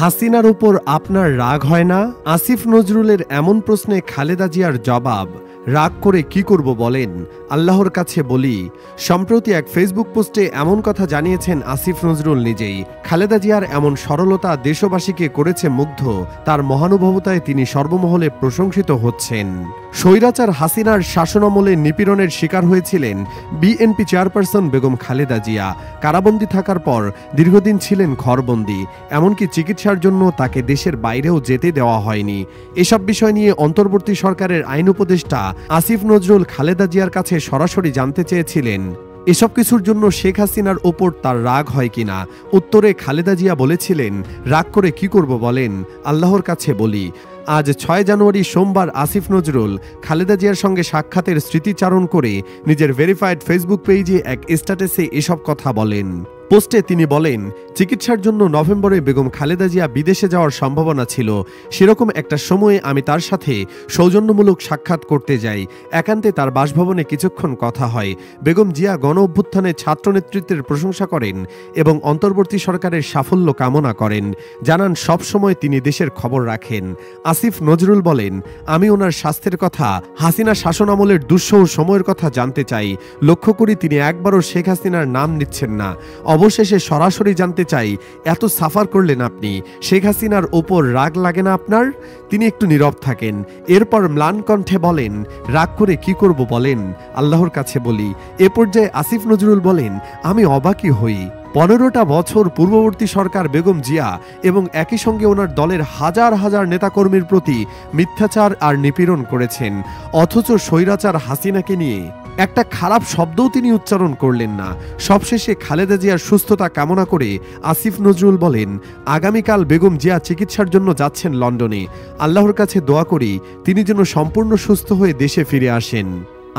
হাসিনার উপর আপনার রাগ হয় না? আসিফ নজরুলের এমন প্রশ্নে খালেদা জিয়ার জবাব, রাগ করে কি করব বলেন, আল্লাহর কাছে বলি। সম্প্রতি এক ফেসবুক পোস্টে এমন কথা জানিয়েছেন আসিফ নজরুল নিজেই। খালেদা জিয়ার এমন সরলতা দেশবাসীকে করেছে মুগ্ধ। তার মহানুভবতায় তিনি সর্বমহলে প্রশংসিত হচ্ছেন। স্বৈরাচার হাসিনার শাসনামলে নিপীড়নের শিকার হয়েছিলেন বিএনপি চেয়ারপারসন বেগম খালেদা জিয়া। কারাবন্দী থাকার পর দীর্ঘদিন ছিলেন ঘরবন্দী, এমনকি চিকিৎসার জন্য তাকে দেশের বাইরেও যেতে দেওয়া হয়নি। এসব বিষয় নিয়ে অন্তর্বর্তী সরকারের আইন উপদেষ্টা আসিফ নজরুল খালেদা জিয়ার কাছে সরাসরি জানতে চেয়েছিলেন এসব কিছুর জন্য শেখ হাসিনার ওপর তার রাগ হয় কিনা। উত্তরে খালেদা জিয়া বলেছিলেন, রাগ করে কি করব বলেন, আল্লাহর কাছে বলি। আজ ৬ জানুয়ারি সোমবার আসিফ নজরুল খালেদা জিয়ার সঙ্গে সাক্ষাতের স্মৃতিচারণ করে নিজের ভেরিফাইড ফেসবুক পেজে এক স্ট্যাটাসে এসব কথা বলেন। পোস্টে তিনি বলেন, চিকিৎসার জন্য নভেম্বরে বেগম খালেদা জিয়া বিদেশে যাওয়ার সম্ভাবনা ছিল। সেরকম একটা সময়ে আমি তার সাথে সৌজন্যমূলক সাক্ষাৎ করতে যাই। একান্তে তার বাসভবনে কিছুক্ষণ কথা হয়। বেগম জিয়া গণ অভ্যুত্থানে ছাত্র নেতৃত্বের প্রশংসা করেন এবং অন্তর্বর্তী সরকারের সাফল্য কামনা করেন। জানান সবসময় তিনি দেশের খবর রাখেন। আসিফ নজরুল বলেন, আমি ওনার স্বাস্থ্যের কথা, হাসিনা শাসনামলের দুঃসহ সময়ের কথা জানতে চাই। লক্ষ্য করি তিনি একবারও শেখ হাসিনার নাম নিচ্ছেন না। অবশেষে সরাসরি জানতে চাই, এত সাফার করলেন আপনি, শেখ হাসিনার ওপর রাগ লাগে না আপনার? তিনি একটু নীরব থাকেন। এরপর ম্লান কণ্ঠে বলেন, রাগ করে কি করব বলেন, আল্লাহর কাছে বলি। এ পর্যায়ে আসিফ নজরুল বলেন, আমি অবাকই হই। ১৫টা বছর পূর্ববর্তী সরকার বেগম জিয়া এবং একই সঙ্গে ওনার দলের হাজার হাজার নেতাকর্মীর প্রতি মিথ্যাচার আর নিপীড়ন করেছেন, অথচ স্বৈরাচার হাসিনাকে নিয়ে একটা খারাপ শব্দও তিনি উচ্চারণ করলেন না। সবশেষে খালেদা জিয়ার সুস্থতা কামনা করে আসিফ নজরুল বলেন, আগামীকাল বেগম জিয়া চিকিৎসার জন্য যাচ্ছেন লন্ডনে। আল্লাহর কাছে দোয়া করি তিনি যেন সম্পূর্ণ সুস্থ হয়ে দেশে ফিরে আসেন,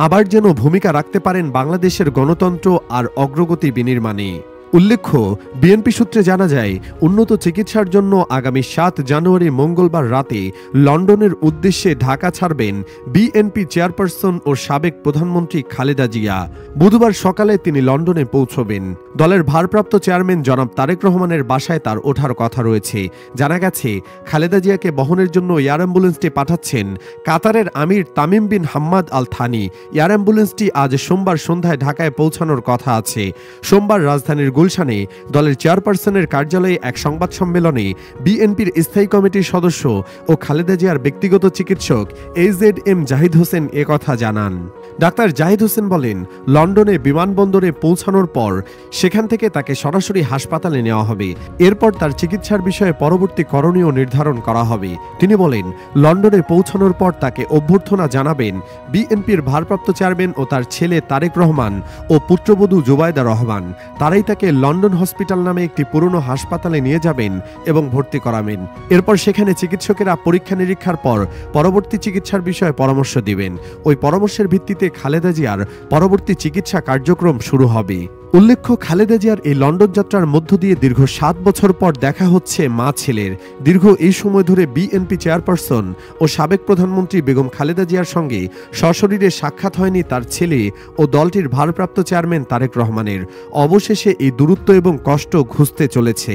আবার যেন ভূমিকা রাখতে পারেন বাংলাদেশের গণতন্ত্র আর অগ্রগতি বিনির্মাণে। উল্লেখ্য, বিএনপি সূত্রে জানা যায়, উন্নত চিকিৎসার জন্য আগামী ৭ জানুয়ারি মঙ্গলবার রাতে লন্ডনের উদ্দেশ্যে ঢাকা ছাড়বেন বিএনপি চেয়ারপারসন ও সাবেক প্রধানমন্ত্রী খালেদা জিয়া। বুধবার সকালে তিনি লন্ডনে পৌঁছবেন। দলের ভারপ্রাপ্ত চেয়ারম্যান জনাব তারেক রহমানের বাসায় তার ওঠার কথা রয়েছে। জানা গেছে, খালেদা জিয়াকে বহনের জন্য এয়ার অ্যাম্বুলেন্সটি পাঠাচ্ছেন কাতারের আমির তামিম বিন হাম্মাদ আল থানি। এয়ার অ্যাম্বুলেন্সটি আজ সোমবার সন্ধ্যায় ঢাকায় পৌঁছানোর কথা আছে। সোমবার রাজধানীর গুলশানে দলের চেয়ারপারসনের কার্যালয়ে এক সংবাদ সম্মেলনে বিএনপির স্থায়ী কমিটির সদস্য ও খালেদা জিয়ার ব্যক্তিগত চিকিৎসক AZM জাহিদ হোসেন একথা জানান। ডাক্তার জাহিদ হোসেন বলেন, লন্ডনে বিমানবন্দরে পৌঁছানোর পর সেখান থেকে তাকে সরাসরি হাসপাতালে নেওয়া হবে। এরপর তার চিকিৎসার বিষয়ে পরবর্তী করণীয় নির্ধারণ করা হবে। তিনি বলেন, লন্ডনে পৌঁছানোর পর তাকে অভ্যর্থনা জানাবেন বিএনপির ভারপ্রাপ্ত চেয়ারম্যান ও তার ছেলে তারেক রহমান ও পুত্রবধূ জুবাইদা রহমান। তারাই তাকে লন্ডন হসপিটাল নামে একটি পুরনো হাসপাতালে নিয়ে যাবেন এবং ভর্তি করাবেন। এরপর সেখানে চিকিৎসকেরা পরীক্ষা নিরীক্ষার পর পরবর্তী চিকিৎসার বিষয়ে পরামর্শ দিবেন। ওই পরামর্শের ভিত্তিতে খালেদা জিয়ার পরবর্তী চিকিৎসা কার্যক্রম শুরু হবে। উল্লেখ্য, খালেদা জিয়ার এই লন্ডন যাত্রার মধ্য দিয়ে দীর্ঘ ৭ বছর পর দেখা হচ্ছে মা ছেলের। দীর্ঘ এই সময় ধরে বিএনপি চেয়ারপারসন ও সাবেক প্রধানমন্ত্রী বেগম খালেদা জিয়ার সঙ্গে সশরীরে সাক্ষাৎ হয়নি তার ছেলে ও দলটির ভারপ্রাপ্ত চেয়ারম্যান তারেক রহমানের। অবশেষে এই দূরত্ব এবং কষ্ট ঘুচতে চলেছে।